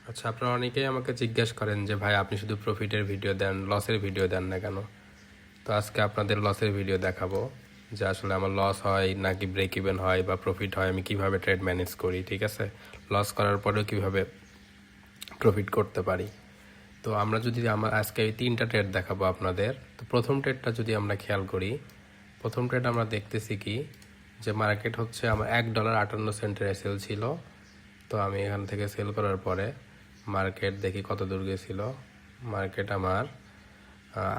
আচ্ছা, আপনারা অনেকেই আমাকে জিজ্ঞেস করেন যে ভাই আপনি শুধু প্রফিটের ভিডিও দেন, লসের ভিডিও দেন না কেন? তো আজকে আপনাদের লসের ভিডিও দেখাবো যে আসলে আমার লস হয় নাকি ব্রেক ইভেন হয় বা প্রফিট হয়, আমি কিভাবে ট্রেড ম্যানেজ করি, ঠিক আছে? লস করার পরেও কিভাবে প্রফিট করতে পারি। তো আমরা যদি আজকে এই 3টা ট্রেড দেখাবো আপনাদের। তো প্রথম ট্রেডটা যদি আমরা খেয়াল করি, প্রথম ট্রেড আমরা দেখতেছি কি যে মার্কেট হচ্ছে আমার $1.58 এসএল ছিল। তো আমি এখান থেকে সেল করার পরে মার্কেট দেখি কত দূর গেছিল। মার্কেট আমার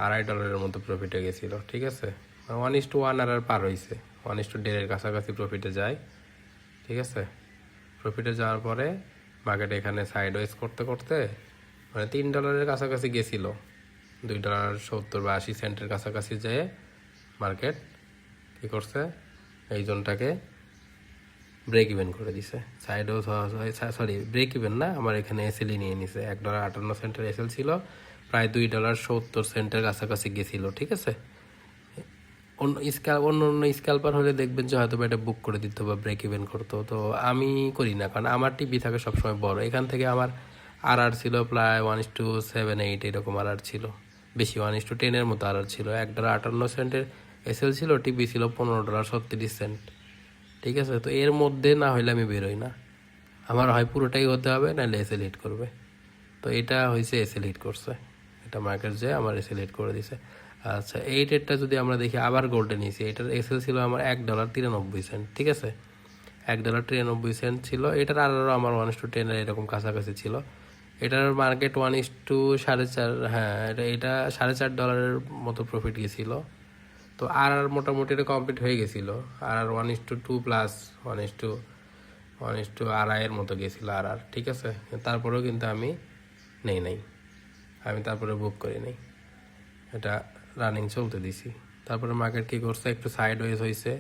$2.5 মতো প্রফিটে গেছিলো, ঠিক আছে? 1:1 আর পার হয়েছে, 1:1.5 কাছাকাছি প্রফিটে যায়, ঠিক আছে? প্রফিটে যাওয়ার পরে মার্কেট এখানে সাইড ওয়েজ করতে করতে মানে $3 কাছাকাছি গেছিলো, $2.70 বা 80 সেন্টের কাছাকাছি যেয়ে মার্কেট কী করছে, এই জোনটাকে ব্রেক ইভেন করে দিছে। সাইডও সরি ব্রেক ইভেন না, আমার এখানে এসএলই নিয়ে নিছে। $1.58 এসএল ছিল, প্রায় $2.70 কাছাকাছি গেছিলো, ঠিক আছে? অন্য অন্য স্ক্যাল্পার হলে দেখবেন যে হয়তো এটা বুক করে দিত বা ব্রেক ইভেন করতো। তো আমি করি না, কারণ আমার টিভি থাকে সবসময় বড়। এখান থেকে আমার ছিল প্রায় 1:7-8 এরকম ছিল, বেশি 1:10 মতো ছিল। $1.58 এসএল ছিল, টিভি ছিল $15.36। ঠিক আছে? তো এর মধ্যে না হইলে আমি বেরোই না, আমার হয় পুরোটাই হতে হবে, নাহলে এসএল হিট করবে। তো এটা হয়েছে এসএল হিট করছে, এটা মার্কেট যে আমার এসএল হিট করে দিছে। আচ্ছা, এই রেটটা যদি আমরা দেখি, আবার গোল্ডে নিয়েছি, এটার এসএল ছিল আমার $1.93, ঠিক আছে? $1.93 ছিল। এটার আরও আমার 1:10 এরকম কাছাকাছি ছিল। এটার মার্কেট 1:4.5, হ্যাঁ, এটা $4.5 মতো প্রফিট গেছিল। তো মোটামুটি এটা কমপ্লিট হয়ে গেছিল। আর 1:2 প্লাস 1:2.5 মতো গেছিল ঠিক আছে? তারপরেও কিন্তু আমি নাই, আমি তারপরে বুক করি নাই, এটা রানিং চলতে দিছি। তারপরে মার্কেট কী করছে, একটু সাইড ওয়েজ হয়েছে।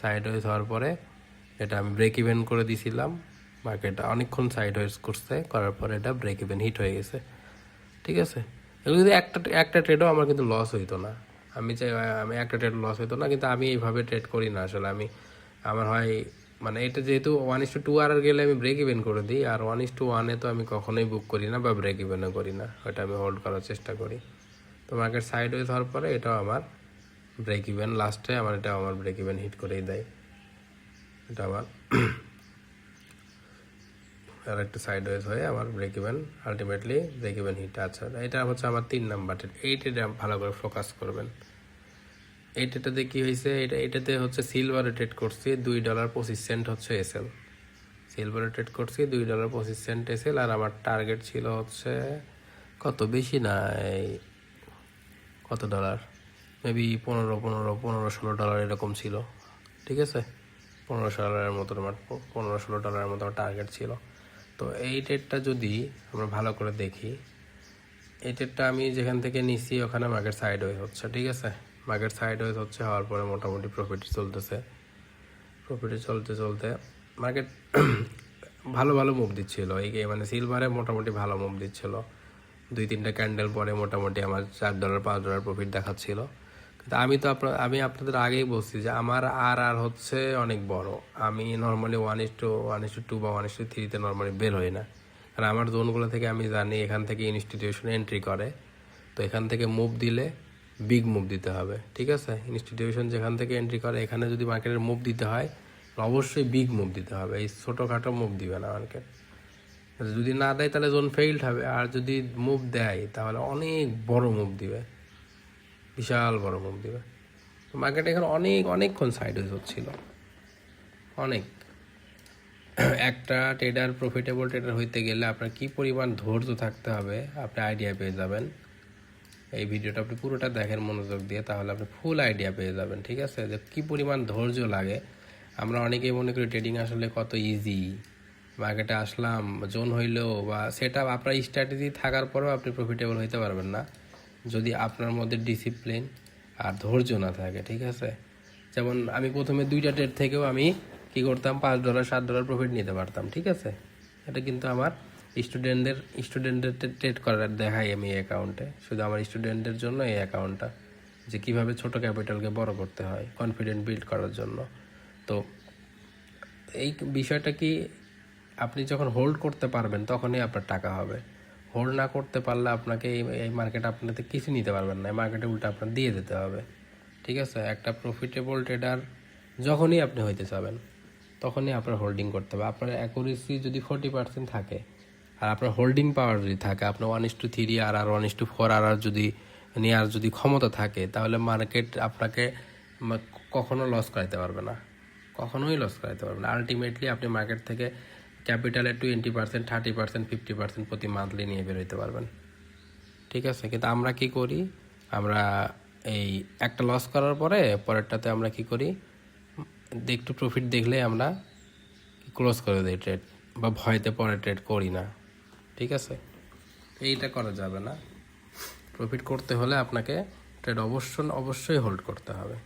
সাইড ওয়েজ হওয়ার পরে এটা আমি ব্রেক ইভেন করে দিছিলাম। মার্কেট অনেকক্ষণ সাইড ওয়েজ করছে, করার পরে এটা ব্রেক ইভেন হিট হয়ে গেছে, ঠিক আছে? এগুলো যদি একটা ট্রেডও আমার কিন্তু লস হইতো না। আমি একটা ট্রেড লস হইতো না, কিন্তু আমি এইভাবে ট্রেড করি না আসলে। আমার হয় মানে এটা যেহেতু 1:2 গেলে আমি ব্রেক ইভেন করে দিই, আর 1:1 তো আমি কখনোই বুক করি না বা ব্রেক ইভেনও করি না, ওটা আমি হোল্ড করার চেষ্টা করি। তো মার্কেট সাইড ওয়েজ হওয়ার পরে এটাও আমার ব্রেক ইভেন, লাস্টে এটাও আমার ব্রেক ইভেন হিট করেই দেয়। এটা আমার আর একটা সাইড ওয়েজ হয়ে আমার break even, ultimately break even hit. আচ্ছা, এটা হচ্ছে আমার 3 নাম্বার ট্রেড। এই ট্রেডে ভালো করে ফোকাস করবেন। এই ট্রেডটাতে কী হয়েছে, এটাতে হচ্ছে সিলভারে ট্রেড করছি, $2.25 হচ্ছে এসএল। সিলভারে ট্রেড করছি $2.25 এসএল। আর আমার টার্গেট ছিল হচ্ছে কত, বেশি না, এই কত ডলার, মেবি $15-16 এরকম ছিল, ঠিক আছে? $15 মতো আমার $15-16 মতো আমার টার্গেট ছিল। তো এই ট্রেডটা যদি আমরা ভালো করে দেখি, এই ট্রেডটা আমি যেখান থেকে নিছি ওখানে মার্কেট সাইড ওয়েজ হচ্ছে, ঠিক আছে? মার্কেট সাইড ওয়েজ হচ্ছে, হওয়ার পরে মোটামুটি প্রফিটে চলতেছে। প্রফিটে চলতে চলতে মার্কেট ভালো ভালো মুভ দিচ্ছিল, মানে সিলভারে মোটামুটি ভালো মুভ দিচ্ছিল। 2-3টা ক্যান্ডেল পরে মোটামুটি আমার $4-5 প্রফিট দেখাচ্ছিল। কিন্তু আমি আপনাদের আগেই বলছি যে আমার হচ্ছে অনেক বড়। আমি নর্মালি 1:2 বা 1:3 নর্মালি বের হই না, কারণ আমার জোনগুলো থেকে আমি জানি এখান থেকে ইনস্টিটিউশন এন্ট্রি করে। তো এখান থেকে মুভ দিলে বিগ মুভ দিতে হবে, ঠিক আছে? ইনস্টিটিউশন যেখান থেকে এন্ট্রি করে, এখানে যদি মার্কেটের মুভ দিতে হয় অবশ্যই বিগ মুভ দিতে হবে, এই ছোটোখাটো মুভ দিবে না মার্কেট। যদি না দেয় তাহলে জোন ফেইল্ড হবে, আর যদি মুভ দেয় তাহলে অনেক বড় মুভ দিবে, বিশাল বড় মুভ দিবে। মার্কেট এখানে অনেকক্ষণ সাইড ওয়েজ হচ্ছিল, অনেক। একটা ট্রেডার, প্রফিটেবল ট্রেডার হইতে গেলে আপনার কী পরিমাণ ধৈর্য থাকতে হবে আপনি আইডিয়া পেয়ে যাবেন। এই ভিডিওটা আপনি পুরোটা দেখেন মনোযোগ দিয়ে, তাহলে আপনি ফুল আইডিয়া পেয়ে যাবেন, ঠিক আছে? যে কী পরিমাণ ধৈর্য লাগে। আমরা অনেকেই মনে করি ট্রেডিং আসলে কত ইজি, মার্কেটে আসলাম, জোন হইলেও বা সেটা আপনার স্ট্র্যাটেজি থাকার পরেও আপনি প্রফিটেবল হইতে পারবেন না যদি আপনার মধ্যে ডিসিপ্লিন আর ধৈর্য না থাকে, ঠিক আছে? যেমন আমি প্রথমে 2টা ট্রেড থেকেও আমি কী করতাম, $5-7 প্রফিট নিতে পারতাম, ঠিক আছে? এটা কিন্তু আমার স্টুডেন্টদের ট্রেড করার দেখাই আমি এই অ্যাকাউন্টে, শুধু আমার স্টুডেন্টদের জন্য এই অ্যাকাউন্টটা, যে কীভাবে ছোটো ক্যাপিটালকে বড় করতে হয় কনফিডেন্ট বিল্ড করার জন্য। তো এই বিষয়টা কি আপনি যখন হোল্ড করতে পারবেন তখনই আপনার টাকা হবে। হোল্ড না করতে পারলে আপনাকে এই মার্কেট আপনাতে কিছু নিতে পারবেন না, এই মার্কেটে উল্টা আপনার দিয়ে দিতে হবে। ঠিক আছে, একটা প্রফিটেবল ট্রেডার যখনই আপনি হইতে চাবেন তখনই আপনার হোল্ডিং করতে হবে। আপনার অ্যাকুরেসি যদি 40% থাকে আর আপনার হোল্ডিং পাওয়ার যদি থাকে, আপনার 1:3 আর 1:4 আর যদি নেওয়ার যদি ক্ষমতা থাকে, তাহলে মার্কেট আপনাকে কখনো লস করাইতে পারবে না, কখনোই লস করাইতে পারবে না। আলটিমেটলি আপনি মার্কেট থেকে ক্যাপিটালের 20%, 30%, 50% প্রতি মান্থলি নিয়ে বেরোতে পারবেন। ঠিক আছে, কিন্তু আমরা কি করি, আমরা এই একটা লস করার পরে পরেরটাতে আমরা কি করি, একটু প্রফিট দেখলে আমরা ক্লোজ করে দিই ট্রেড, বা ভয়তে পরে ট্রেড করি না। ঠিক আছে, এইটা করা যাবে না। প্রফিট করতে হলে আপনাকে ট্রেড অবশ্যই হোল্ড করতে হবে।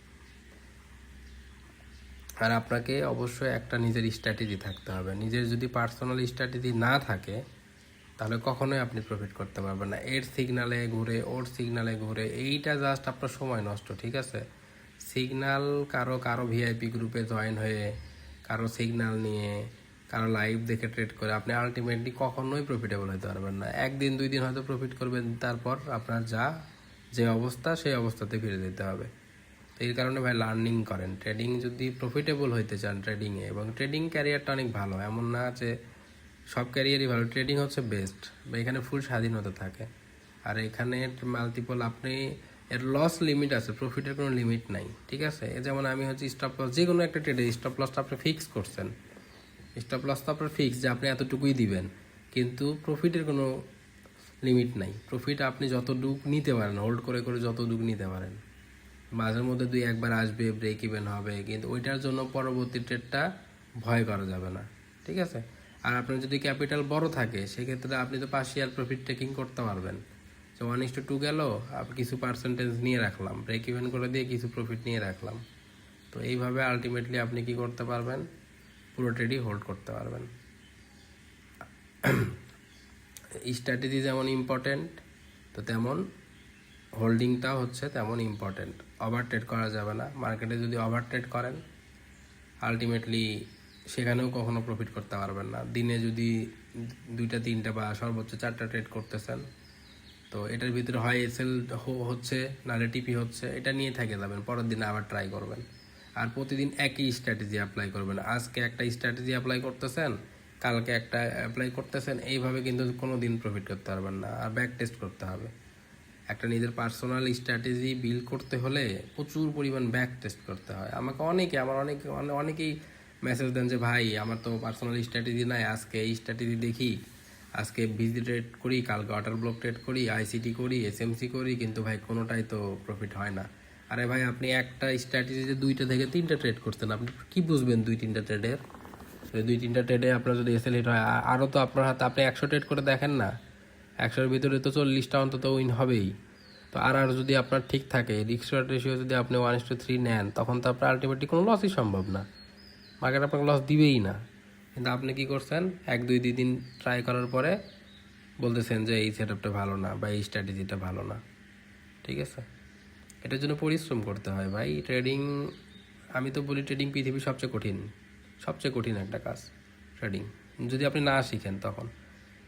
আর আপনাকে অবশ্যই একটা নিজের স্ট্র্যাটেজি থাকতে হবে। নিজের যদি পার্সোনাল স্ট্র্যাটেজি না থাকে তাহলে কখনোই আপনি প্রফিট করতে পারবেন না। এর সিগনালে ঘুরে ওর সিগনালে ঘুরে, এইটা জাস্ট আপনার সময় নষ্ট। ঠিক আছে, সিগনাল কারো ভিআইপি গ্রুপে জয়েন হয়ে, কারো সিগনাল নিয়ে, কারো লাইভ দেখে ট্রেড করে আপনি আলটিমেটলি কখনোই প্রফিটেবল হতে পারবেন না। 1 দিন 2 দিন হয়তো প্রফিট করবেন, তারপর আপনার যে অবস্থা সেই অবস্থাতে ফিরে যেতে হবে। তো এই কারণে ভাই লার্নিং করেন। ট্রেডিং যদি প্রফিটেবল হইতে চান ট্রেডিংয়ে, এবং ট্রেডিং ক্যারিয়ারটা অনেক ভালো, এমন না যে সব ক্যারিয়ারই ভালো, ট্রেডিং হচ্ছে বেস্ট। এখানে ফুল স্বাধীনতা থাকে, আর এখানে মাল্টিপল আপনি এর লস লিমিট আছে, প্রফিটের কোনো লিমিট নাই। ঠিক আছে, যেমন আমি হচ্ছে স্টপ লস, যে কোনো একটা ট্রেডে স্টপ লসটা আপনি ফিক্স করছেন, স্টপ লস তো আপনার ফিক্স যে আপনি এতটুকুই দিবেন, কিন্তু প্রফিটের কোনো লিমিট নাই। প্রফিট আপনি যতটুকু নিতে পারেন, হোল্ড করে করে যতটুকু নিতে পারেন। মাঝের মধ্যে 2-1 বার আসবে, ব্রেক ইভেন হবে, কিন্তু ওইটার জন্য পরবর্তী ট্রেডটা ভয় করা যাবে না। ঠিক আছে, আর আপনার যদি ক্যাপিটাল বড় থাকে সেক্ষেত্রে আপনি তো পার্শিয়াল প্রফিট টেকিং করতে পারবেন। যে 1:2 গেল, আপনি কিছু পার্সেন্টেজ নিয়ে রাখলাম, ব্রেক ইভেন করে দিয়ে কিছু প্রফিট নিয়ে রাখলাম। তো এইভাবে আলটিমেটলি আপনি কি করতে পারবেন, পুরো ট্রেডই হোল্ড করতে পারবেন। স্ট্র্যাটেজি যেমন ইম্পর্টেন্ট, তো তেমন হোল্ডিংটাও হচ্ছে তেমন ইম্পর্টেন্ট। ওভার ট্রেড করা যাবে না। মার্কেটে যদি ওভার ট্রেড করেন আলটিমেটলি সেখানেও কখনো প্রফিট করতে পারবেন না। দিনে যদি 2টা 3টা বা সর্বোচ্চ 4টা ট্রেড করতেছেন, তো এটার ভিতরে হয় এসএল হচ্ছে, নাহলে টিপি হচ্ছে, এটা নিয়ে থেকে যাবেন, পরের দিনে আবার ট্রাই করবেন। আর প্রতিদিন একই স্ট্র্যাটেজি অ্যাপ্লাই করবেন। আজকে একটা স্ট্র্যাটেজি অ্যাপ্লাই করতেছেন, কালকে একটা অ্যাপ্লাই করতেছেন, এইভাবে কিন্তু কোনো দিন প্রফিট করতে পারবেন না। আর ব্যাক টেস্ট করতে হবে। একটা নিজের পার্সোনাল স্ট্র্যাটেজি বিল্ড করতে হলে প্রচুর পরিমাণ ব্যাক টেস্ট করতে হয়। আমার অনেকেই মেসেজ দেন যে ভাই আমার তো পার্সোনাল স্ট্র্যাটেজি নাই, আজকে এই স্ট্র্যাটেজি দেখি, আজকে বিজি ট্রেড করি, কালকে ওয়াটার ব্লক ট্রেড করি, আইসিটি করি, এসএমসি করি, কিন্তু ভাই কোনোটাই তো প্রফিট হয় না। আরে ভাই, আপনি একটা স্ট্র্যাটেজিতে 2টা থেকে 3টা ট্রেড করতেন, আপনি কি বুঝবেন 2-3টা ট্রেডের? 2-3টা ট্রেডে আপনার যদি এসএল হিট হয়, আরও তো আপনার হাতে, আপনি 100 ট্রেড করে দেখেন না, 100-এর ভিতরে তো 40টা অন্তত উইন হবেই। তো আর যদি আপনার ঠিক থাকে, রিস্ক রেশিও যদি আপনি 1:3 নেন, তখন তো আপনার আলটিমেটলি কোনো লসই সম্ভব না, মার্কেট আপনাকে লস দিবেই না। কিন্তু আপনি কি করছেন, 1-2 দিন ট্রাই করার পরে বলতেছেন যে এই সেটআপটা ভালো না বা এই স্ট্র্যাটেজিটা ভালো না। ঠিক আছে, এটার জন্য পরিশ্রম করতে হয় ভাই। ট্রেডিং, আমি তো বলি ট্রেডিং পৃথিবীর সবচেয়ে কঠিন একটা কাজ ট্রেডিং, যদি আপনি না শিখেন তখন।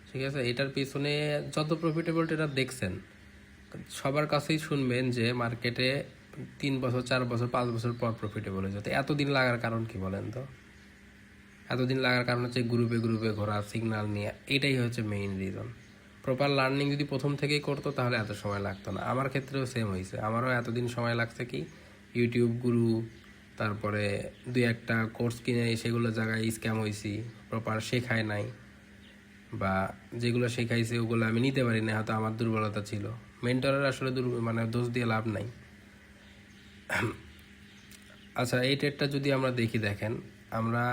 ঠিক আছে, এটার পিছনে যত প্রফিটেবল ট্রেডার দেখছেন সবার কাছেই শুনবেন যে মার্কেটে 3 বছর 4 বছর 5 বছর পর প্রফিটেবল হয়ে যেতে। এতদিন লাগার কারণ কি বলেন তো? এতদিন লাগার কারণ হচ্ছে গ্রুপে ঘোরা, সিগন্যাল নিয়ে, এটাই হচ্ছে মেইন রিজন। প্রপার লার্নিং যদি প্রথম থেকেই করতো তাহলে এত সময় লাগতো না। আমার ক্ষেত্রেও সেম হয়েছে, আমারও এতদিন সময় লাগছে কি, ইউটিউব গুরু, তারপরে 2-1টা কোর্স কিনে সেগুলো জায়গায় স্ক্যাম হয়েছি, প্রপার শেখায় নাই, বা যেগুলো শেখাইছে ওগুলো আমি নিতে পারি না, হয়তো আমার দুর্বলতা ছিল। মেন্টরের আসলে দোষ দিয়ে লাভ নাই। আচ্ছা, এই ট্রেডটা যদি আমরা দেখেন, আমরা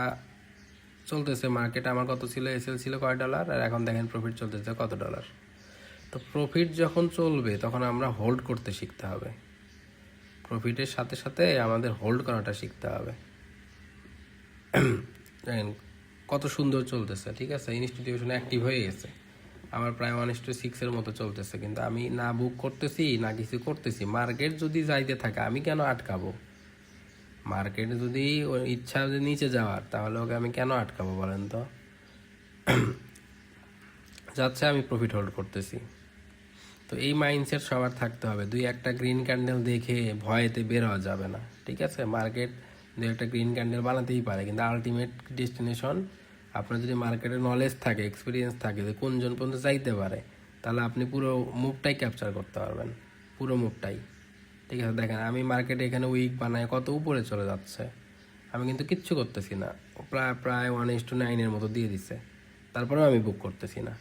চলতেছে মার্কেটে, আমার কত ছিল, এসএল ছিল কয় ডলার, আর এখন দেখেন প্রফিট চলতেছে কত ডলার। তো প্রফিট যখন চলবে তখন আমরা হোল্ড করতে শিখতে হবে। প্রফিটের সাথে সাথে আমাদের হোল্ড করাটা শিখতে হবে। দেখেন কত সুন্দর চলতেছে। ঠিক আছে, ইনস্টিটিউশন অ্যাক্টিভ হয়ে গেছে, আমার প্রায় 1:6-এর মতো চলতেছে, কিন্তু আমি না বুক করতেছি না কিছু করতেছি। মার্কেট যদি যাইতে থাকে আমি কেন আটকাবো? মার্কেট যদি ইচ্ছা নিচে যাওয়ার, তাহলে ওকে আমি কেন আটকাবো বলেন তো? যাচ্ছে, আমি প্রফিট হোল্ড করতেছি। তো এই মাইন্ডসেট সবার থাকতে হবে। দুই একটা গ্রিন ক্যান্ডেল দেখে ভয়েতে বের হওয়া যাবে না, ঠিক আছে? মার্কেট দুই একটা গ্রিন ক্যান্ডেল বানাতেই পারে, কিন্তু আলটিমেট ডেস্টিনেশন, আপনার যদি মার্কেটের নলেজ থাকে, এক্সপিরিয়েন্স থাকে যে কোন জন পর্যন্ত যাইতে পারে, তাহলে আপনি পুরো মুভটাই ক্যাপচার করতে পারবেন, পুরো মুভটাই। ঠিক আছে, দেখেন আমি মার্কেটে এখানে উইক বানায় কত উপরে চলে যাচ্ছে, আমি কিন্তু কিচ্ছু করতেছি না, প্রায় প্রায় 1:9 মতো দিয়ে দিচ্ছে, তারপরেও আমি বুক করতেছি না।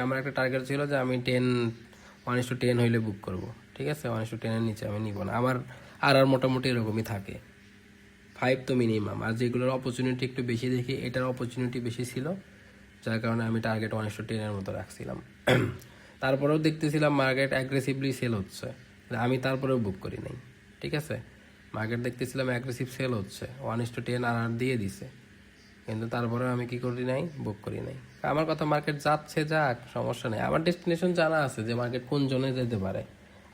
আমার একটা টার্গেট ছিল যে আমি 1:10 হইলে বুক করব, ঠিক আছে? 1:10 নিচে আমি নিব না। আমার মোটামুটি এরকমই থাকে, 5 তো মিনিমাম। আর যেগুলোর অপরচুনিটি একটু বেশি দেখি, এটার অপরচুনিটি বেশি ছিল, যার কারণে আমি টার্গেট 1:10 মতো রাখছিলাম। তারপরেও দেখতেছিলাম মার্কেট অ্যাগ্রেসিভলি সেল হচ্ছে, আমি তারপরেও বুক করি নাই, ঠিক আছে? মার্কেট দেখতেছিলাম অ্যাগ্রেসিভ সেল হচ্ছে, 1:10 আর দিয়ে দিছে, কিন্তু তারপরেও আমি কি করি নাই, বুক করি নাই। আমার কথা, মার্কেট যাচ্ছে যাক, সমস্যা নেই, আমার ডেস্টিনেশন জানা আছে যে মার্কেট কোন জোনে যেতে পারে।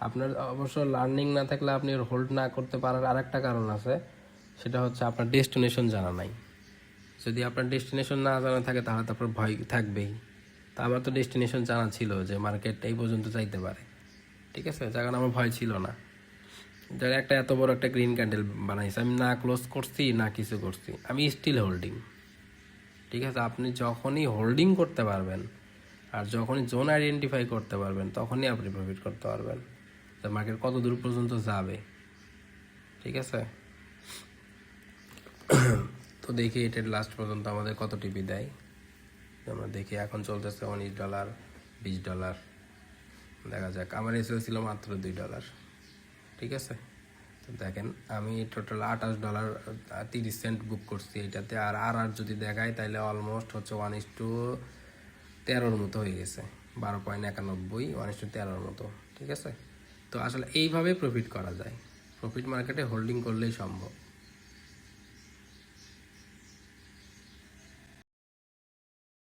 আপনার অবশ্য লার্নিং না থাকলে আপনি হোল্ড না করতে পারার আরেকটা কারণ আছে, সেটা হচ্ছে আপনার ডেস্টিনেশন জানা নাই। যদি আপনার ডেস্টিনেশন না জানা থাকে তাহলে তো আপনার ভয় থাকবেই। তা আমার তো ডেস্টিনেশন জানা ছিল যে মার্কেট এই পর্যন্ত যাইতে পারে, ঠিক আছে? যার কারণে আমার ভয় ছিল না। যারা এত বড় একটা গ্রিন ক্যান্ডেল বানাইছে, আমি না ক্লোজ করছি না কিছু করছি, আমি স্টিল হোল্ডিং, ঠিক আছে? আপনি যখনই হোল্ডিং করতে পারবেন আর যখনই জোন আইডেন্টিফাই করতে পারবেন, তখনই আপনি প্রফিট করতে পারবেন যে মার্কেট কত দূর পর্যন্ত যাবে, ঠিক আছে? তো দেখি এটার লাস্ট পর্যন্ত আমাদের কত টিপি দেয়। আমরা দেখি, এখন চলতেছে $19, $20, দেখা যাক। আমার এসে ছিল মাত্র $2, ঠিক আছে? তো দেখেন আমি টোটাল $28.30 বুক করছি এটাতে। আর যদি দেখায় তাহলে অলমোস্ট হচ্ছে 1:13 মতো হয়ে গেছে, 12.91, 1:13 মতো, ঠিক আছে? তো আসলে এইভাবে প্রফিট করা যায়, প্রফিট মার্কেটে হোল্ডিং করলেই সম্ভব।